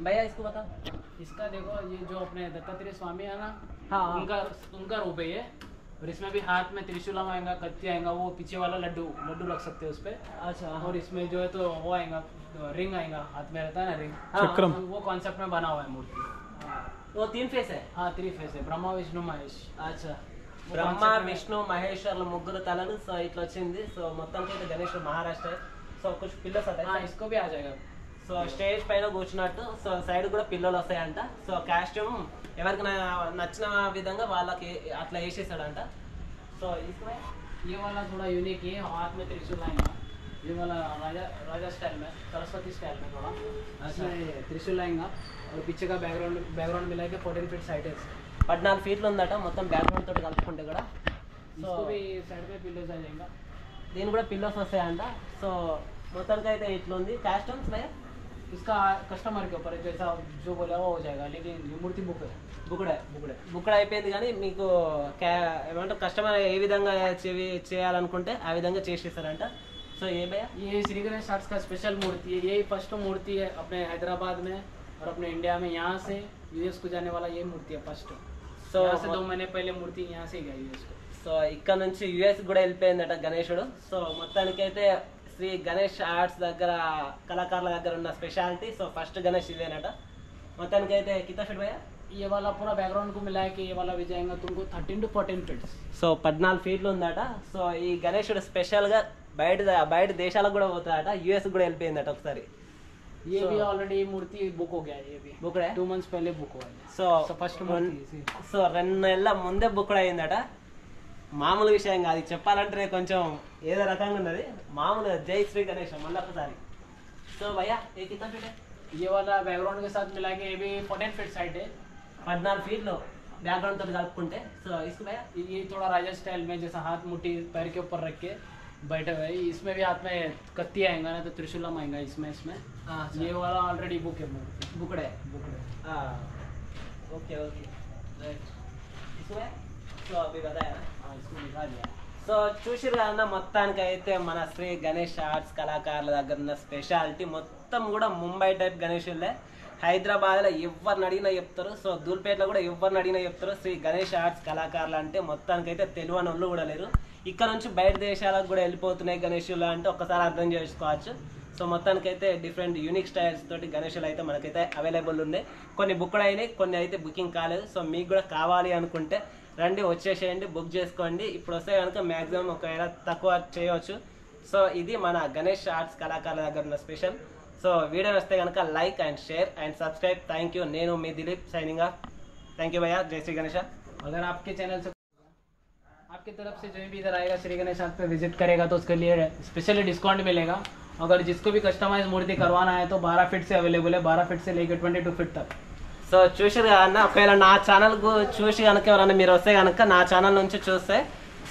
भैया इसको बताओ। इसका देखो ये जो अपने दत्तात्रेय स्वामी है ना, हाँ उनका उनका रूप है ये। और इसमें भी हाथ में त्रिशूल आएगा, कत्ती आएगा, वो पीछे वाला लड्डू लड्डू रख सकते हैं उस पे। अच्छा और इसमें जो है तो वो आएगा, रिंग आएगा, हाथ में रहता है ना रिंग, चक्रम। वो कॉन्सेप्ट में बना हुआ है मूर्ति। वो 3 फेस है। हाँ 3 फेस है, ब्रह्मा विष्णु महेश। अच्छा वो బ్రహ్మ concept में- విష్ణు మహేశ్వర్ల ముగ్గురు తలలు సో ఇట్లా వచ్చింది సో మొత్తానికి అయితే గణేష్ మహారాష్ట్ర సో కొంచెం పిల్లర్స్ हाँ ఉంటాయి इसको भी आ जाएगा। సో స్టేజ్ పైన కూర్చున్నట్టు సో సైడ్ కూడా పిల్లలు వస్తాయంట సో కాస్ట్యూమ్ ఎవరికి నచ్చిన విధంగా వాళ్ళకి అట్లా వేసేసాడంట సో इसमें ये वाला थोड़ा यूनिक है, हाथ में त्रिशूल आएगा। ये वाला राजा राजा स्टाइल में, सरस्वती स्टाइल में थोड़ा। अच्छा। इसमें त्रिशूल आएगा और पीछे का बैकग्राउंड मिला के 14 फीट साइड है। 14 ఫీట్లు ఉందట మొత్తం బ్యాక్గ్రౌండ్ తోటి కలుపుకుంటే కూడా సో इसको भी साइड में पिलर्स आ जाएगा। దీని కూడా పిల్లర్స్ వస్తాయంట సో మొత్తానికి అయితే ఇట్లా ఉంది కాస్ట్యూమ్స్ భయ इसका कस्टमर के ऊपर है, जैसा जो बोला वो हो जाएगा, लेकिन ये मूर्ति बुक है। బుక్డే బుక్డ్ అయిపోయింది కానీ మీకు ఏమంటారు కస్టమర్ ఏ విధంగా చేయాలనుకుంటే ఆ విధంగా చేసేస్తారంట సో ఏ భయ ये श्री गणेश आर्ट्स का स्पेशल मूर्ति है। यही फर्स्ट मूर्ति है अपने हैदराबाद में और अपने इंडिया में। यहाँ से यूएस को जाने वाला ये मूर्ति है फर्स्ट। సో यहाँ से 2 महीने पहले मूर्ति यहाँ से गया यूएस को। సో ఇక్కడ నుంచి యుఎస్ కూడా వెళ్ళిపోయిందట గణేశుడు సో మొత్తానికి అయితే శ్రీ గణేష్ ఆర్ట్స్ దగ్గర కళాకారుల దగ్గర ఉన్న స్పెషాలిటీ సో ఫస్ట్ గణేష్ ఇదేనట మొత్తానికి అయితే కితా ఫీట్ భయ ये वाला पूरा बैकग्राउंड को मिला के ये वाला भी जाएगा तुमको 13 to 14 फीट। సో 14 ఫీట్లు ఉందట సో ఈ గణేశుడు స్పెషల్గా బయట దేశాలకు కూడా పోతాడట యుఎస్ కూడా వెళ్ళిపోయిందట ఒకసారి ये So- भी ऑलरेडी मूर्ति बुक हो गया है। ये भी బుక్డే 2 मंथ्स पहले बुक हुआ है। సో फर्स्ट मूर्ति సో 2 నెలల ముందే బుక్ అయిందట మామూలు విషయం కాదు ఇది చెప్పాలంటే కొంచెం ఏదో రకంగా ఉన్నది మామూలుగా జై శ్రీ గణేష్ మళ్ళీ ఒకసారి సో భయ్యా ఏ కింద ఫీట్ ये वाला बैकग्राउंड के साथ मिला के ये भी 14 फीट साइड है। 14 ఫీట్లు బ్యాక్గ్రౌండ్ తోటి కలుపుకుంటే సో इसको भैया ये थोड़ा राजा स्टाइल में, जैसा हाथ मुट्ठी पैर के ऊपर रख के बैठे हुए। इसमें भी हाथ में कत्ती आएगा ना तो त्रिशूलम आएगा इसमें। ये वाला ऑलरेडी बुक है मूर्ति। బుక్డే बुक है। ఓకే ఓకే రైట్ इसमें సో అవి बताया ना हाँ इसमें लिखा दिया। సో చూసిరు కదన్న మొత్తానికి అయితే మన శ్రీ గణేష్ ఆర్ట్స్ కళాకారుల దగ్గర ఉన్న స్పెషాలిటీ మొత్తం కూడా ముంబై టైప్ గణేషులే హైదరాబాద్లో ఎవరిని అడిగినా చెప్తారు సో దూల్పేటలో కూడా ఎవరిని అడిగినా చెప్తారు శ్రీ గణేష్ ఆర్ట్స్ కళాకారులు అంటే మొత్తానికి అయితే తెలియని వాళ్ళు కూడా లేరు ఇక్కడ నుంచి బయట దేశాలకు కూడా వెళ్ళిపోతున్నాయి గణేషులు అంటే ఒక్కసారి అర్థం చేసుకోవచ్చు సో మొత్తానికి అయితే డిఫరెంట్ యూనిక్ స్టైల్స్ తోటి గణేషులు అయితే మనకైతే అవైలబుల్ ఉన్నాయి కొన్ని బుక్డ్ అయినాయి కొన్ని అయితే బుకింగ్ కాలేదు సో మీకు కూడా కావాలి అనుకుంటే రండి వచ్చేసేయండి బుక్ చేసుకోండి ఇప్పుడు వస్తే కనుక మ్యాక్సిమం ఒకవేళ తక్కువ చేయవచ్చు సో ఇది మన గణేష్ ఆర్ట్స్ కళాకారుల దగ్గర ఉన్న స్పెషల్ సో వీడియో వస్తే కనుక like and share and subscribe thank you నేను మీ Dilip signing off thank you భయ్యా జై శ్రీ గణేష अगर आपके चैनल से आपकी तरफ से जो भी इधर आएगा श्री गणेश आर्ट पे विजिट करेगा तो उसके लिए स्पेशली डिस्काउंट मिलेगा। अगर जिसको भी कस्टमाइज मूर्ति करवाना है तो 12 फीट से अवेलेबल है, 12 फीट से लेकर 22 फीट तक। సో చూసారు కదన్న ఒకవేళ నా ఛానల్ చూసి కనుక ఎవరన్నా మీరు వస్తే కనుక నా ఛానల్ నుంచి చూస్తే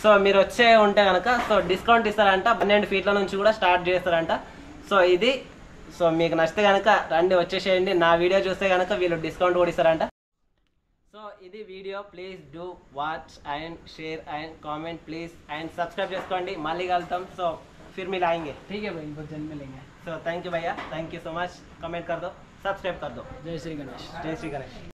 సో మీరు వచ్చే ఉంటే కనుక సో డిస్కౌంట్ ఇస్తారంట 12 ఫీట్ల నుంచి కూడా స్టార్ట్ చేస్తారంట సో ఇది సో మీకు నచ్చితే కనుక రండి వచ్చేసేయండి నా వీడియో చూస్తే కనుక వీళ్ళు డిస్కౌంట్ కూడా ఇస్తారంట సో ఇది video please do watch and share and comment please and subscribe చేసుకోండి మళ్ళీ కలుద్దాం సో ఫిర్ मिल आएंगे ठीक है भाई, बहुत जल्द मिलेंगे। సో థ్యాంక్ యూ భయ్యా thank you so much comment कर दो सब्सक्राइब कर दो जय श्री गणेश। जय श्री गणेश।